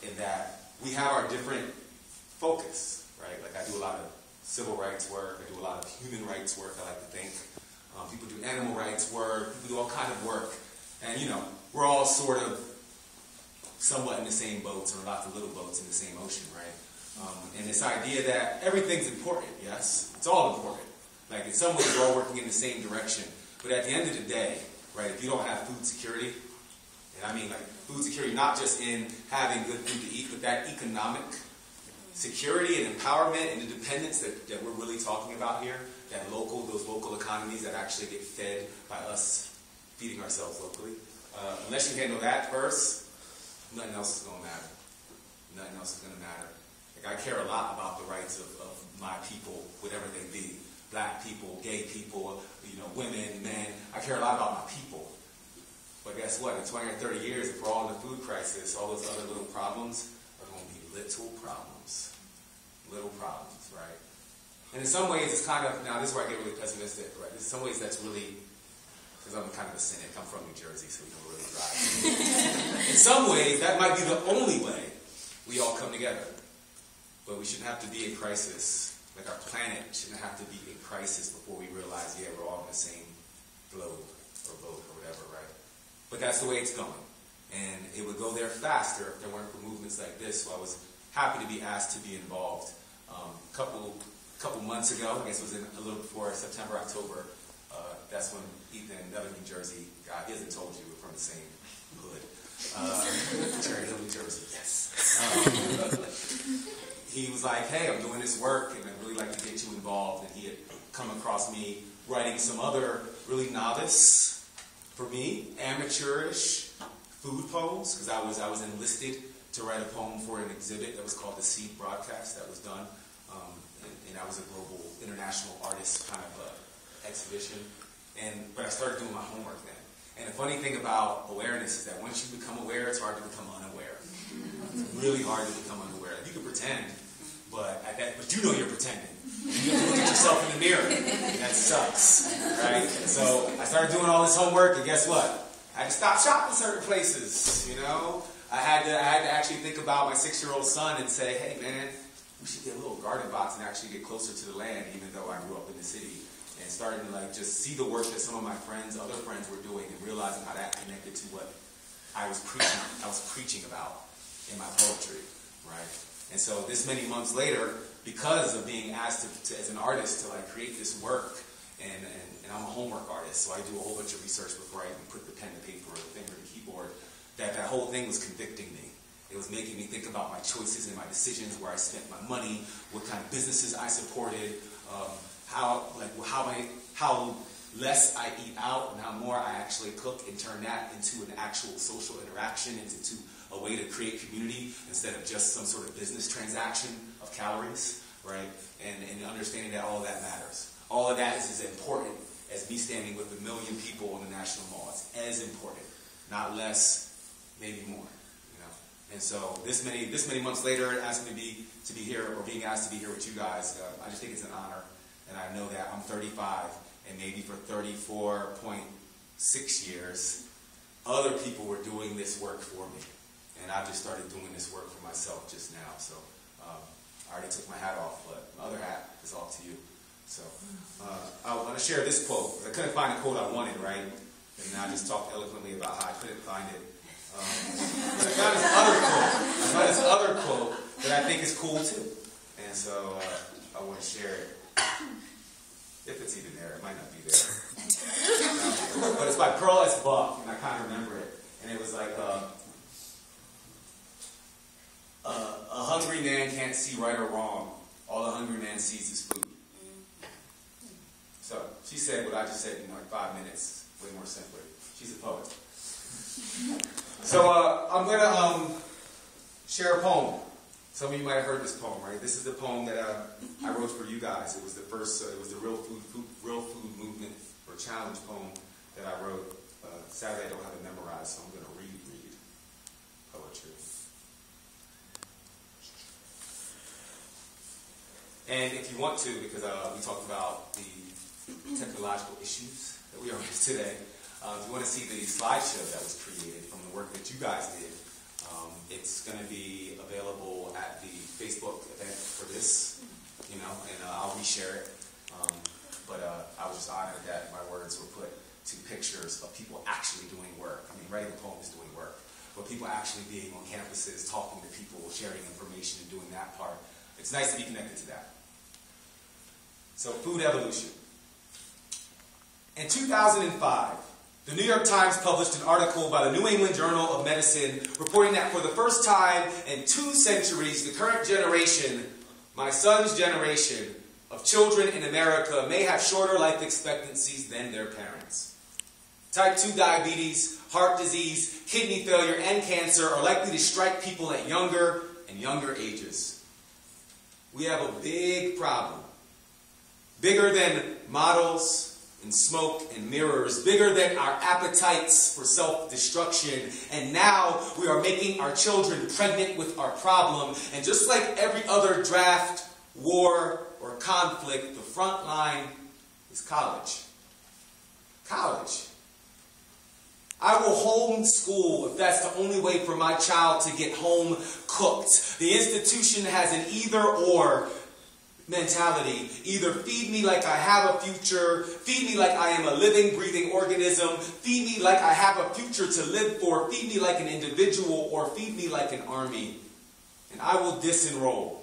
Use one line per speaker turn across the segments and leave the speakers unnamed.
in that we have our different focus, right? Like I do a lot of civil rights work, I do a lot of human rights work, I like to think. People do animal rights work, people do all kind of work. And, you know, we're all sort of somewhat in the same boats, or lots of little boats in the same ocean, right? And this idea that everything's important, yes? It's all important. Like, in some ways, we're all working in the same direction. But at the end of the day, right, if you don't have food security, and I mean, like, food security not just in having good food to eat, but that economic security and empowerment and independence that we're really talking about here, those local economies that actually get fed by us feeding ourselves locally. Unless you handle that first, nothing else is going to matter. Nothing else is going to matter. Like, I care a lot about the rights of my people, whatever they be. Black people, gay people, you know, women, men. I care a lot about my people. But guess what? In 20 or 30 years, if we're all in a food crisis, all those other little problems are going to be little problems. Little problems, right? And in some ways, it's kind of, now this is where I get really pessimistic, right? In some ways, that's really, because I'm kind of a cynic. I'm from New Jersey, so we don't really drive. In some ways, that might be the only way we all come together. But we shouldn't have to be in crisis. Like, our planet shouldn't have to be in crisis before we realize, yeah, we're all in the same globe or boat or whatever, right? But that's the way it's going. And it would go there faster if there weren't for movements like this. So I was happy to be asked to be involved. A couple months ago, I guess it was a little before September, October, that's when Ethan, another New Jersey guy, he hasn't told you we're from the same hood. Cherry Hill, New Jersey, yes. He was like, hey, I'm doing this work, and I'd really like to get you involved. And he had come across me writing some other really novice, for me, amateurish food poems, because I was enlisted to write a poem for an exhibit that was called The Seed Broadcast that was done. And I was a global, international artist kind of exhibition. But I started doing my homework then. And the funny thing about awareness is that once you become aware, it's hard to become unaware. It's really hard to become unaware. You can pretend, but you know you're pretending. You have to look at yourself in the mirror. That sucks, right? So I started doing all this homework, and guess what? I had to stop shopping certain places, you know? I had to actually think about my 6-year-old son and say, hey, man, we should get a little garden box and actually get closer to the land, even though I grew up in the city. And starting to like just see the work that some of my other friends were doing, and realizing how that connected to what I was preaching about in my poetry, right? And so this many months later, because of being asked to as an artist to like create this work, and I'm a homework artist, so I do a whole bunch of research before I even put the pen to paper or the finger to keyboard, that whole thing was convicting me. It was making me think about my choices and my decisions, where I spent my money, what kind of businesses I supported, how less I eat out and how more I actually cook, and turn that into an actual social interaction, into a way to create community instead of just some sort of business transaction of calories, right? And understanding that all of that matters. All of that is as important as me standing with 1 million people on the National Mall. It's as important, not less, maybe more. And so this many months later, asking to be here, or being asked to be here with you guys, I just think it's an honor. And I know that I'm 35, and maybe for 34.6 years, other people were doing this work for me. And I just started doing this work for myself just now. So I already took my hat off, but my other hat is off to you. So I want to share this quote. I couldn't find a quote I wanted, right? And I just talked eloquently about how I couldn't find it. I found this other quote that I think is cool too. And so I want to share it. If it's even there, it might not be there. But it's by Pearl S. Buck, and I kind of remember it. And it was like, a hungry man can't see right or wrong. All a hungry man sees is food. So she said what I just said in like 5 minutes, way more simply. She's a poet. So I'm going to share a poem. Some of you might have heard this poem, right? This is the poem that I wrote for you guys. It was the first, it was the real food movement or challenge poem that I wrote. Sadly, I don't have it memorized, so I'm going to read poetry. And if you want to, because we talked about the technological issues that we are in today, if you want to see the slideshow that was created from the work that you guys did, it's going to be at the Facebook event for this, you know, and I'll reshare it. But I was just honored that my words were put to pictures of people actually doing work. I mean, writing a poem is doing work, but people actually being on campuses, talking to people, sharing information, and doing that part. It's nice to be connected to that. So, food evolution. In 2005, the New York Times published an article by the New England Journal of Medicine reporting that for the first time in 2 centuries, the current generation, my son's generation, of children in America may have shorter life expectancies than their parents. Type 2 diabetes, heart disease, kidney failure, and cancer are likely to strike people at younger and younger ages. We have a big problem. Bigger than models and smoke and mirrors, bigger than our appetites for self-destruction. And now we are making our children pregnant with our problem. And just like every other draft, war, or conflict, the front line is college. College. I will homeschool if that's the only way for my child to get home cooked. The institution has an either-or mentality. Either feed me like I have a future, feed me like I am a living, breathing organism, feed me like I have a future to live for, feed me like an individual, or feed me like an army. And I will disenroll.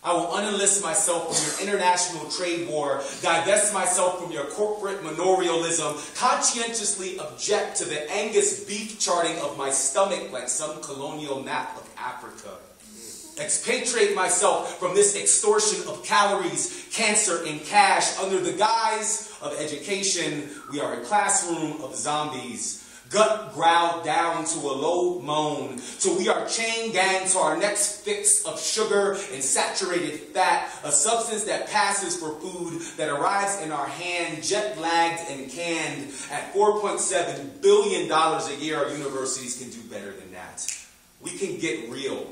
I will unenlist myself from your international trade war, divest myself from your corporate manorialism, conscientiously object to the Angus beef charting of my stomach like some colonial map of Africa. Expatriate myself from this extortion of calories, cancer, and cash. Under the guise of education, we are a classroom of zombies. Gut growled down to a low moan, till we are chain gang to our next fix of sugar and saturated fat, a substance that passes for food that arrives in our hand, jet-lagged and canned. At $4.7 billion a year, our universities can do better than that. We can get real.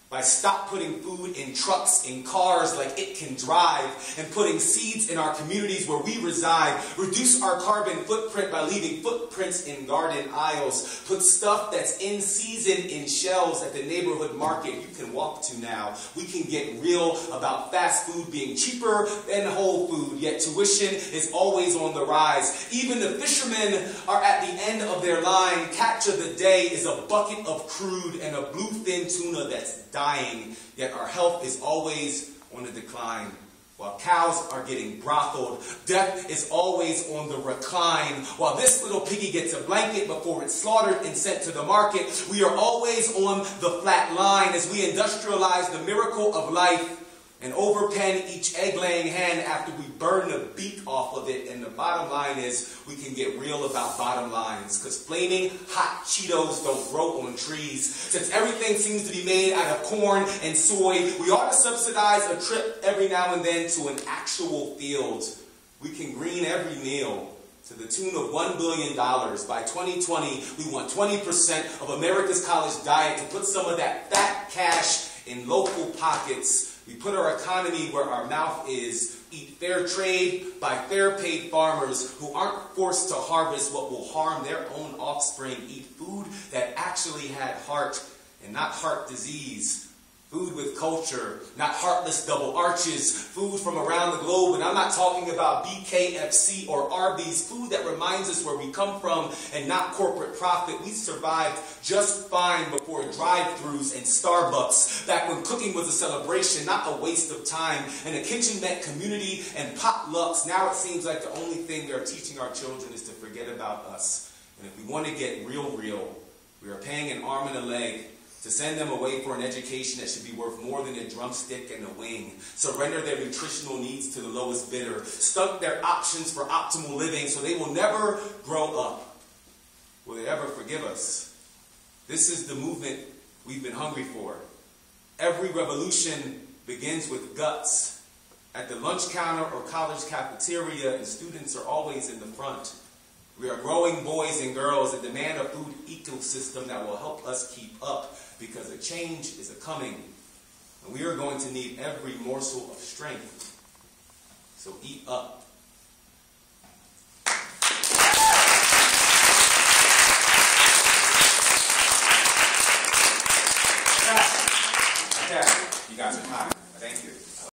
By stop putting food in trucks, in cars like it can drive, and putting seeds in our communities where we reside. Reduce our carbon footprint by leaving footprints in garden aisles. Put stuff that's in season in shelves at the neighborhood market you can walk to now. We can get real about fast food being cheaper than whole food, yet tuition is always on the rise. Even the fishermen are at the end of their line. Catch of the day is a bucket of crude and a bluefin tuna that's dying, yet our health is always on the decline. While cows are getting brotheled, death is always on the recline. While this little piggy gets a blanket before it's slaughtered and sent to the market, we are always on the flat line as we industrialize the miracle of life and overpen each egg-laying hen after we burn the beak off of it. And the bottom line is we can get real about bottom lines, because flaming hot Cheetos don't grow on trees. Since everything seems to be made out of corn and soy, we ought to subsidize a trip every now and then to an actual field. We can green every meal to the tune of $1 billion. By 2020, we want 20% of America's college diet to put some of that fat cash in local pockets. We put our economy where our mouth is. Eat fair trade by fair paid farmers who aren't forced to harvest what will harm their own offspring. Eat food that actually had heart and not heart disease. Food with culture, not heartless double arches. Food from around the globe, and I'm not talking about BKFC or Arby's. Food that reminds us where we come from and not corporate profit. We survived just fine before drive-thrus and Starbucks. Back when cooking was a celebration, not a waste of time. And the kitchen meant community and potlucks. Now it seems like the only thing we are teaching our children is to forget about us. And if we want to get real, we are paying an arm and a leg to send them away for an education that should be worth more than a drumstick and a wing. Surrender their nutritional needs to the lowest bidder. Stunt their options for optimal living so they will never grow up. Will they ever forgive us? This is the movement we've been hungry for. Every revolution begins with guts. At the lunch counter or college cafeteria, and students are always in the front. We are growing boys and girls that demand a food ecosystem that will help us keep up, because a change is a coming, and we are going to need every morsel of strength. So eat up. chat. You guys are hot. Thank you.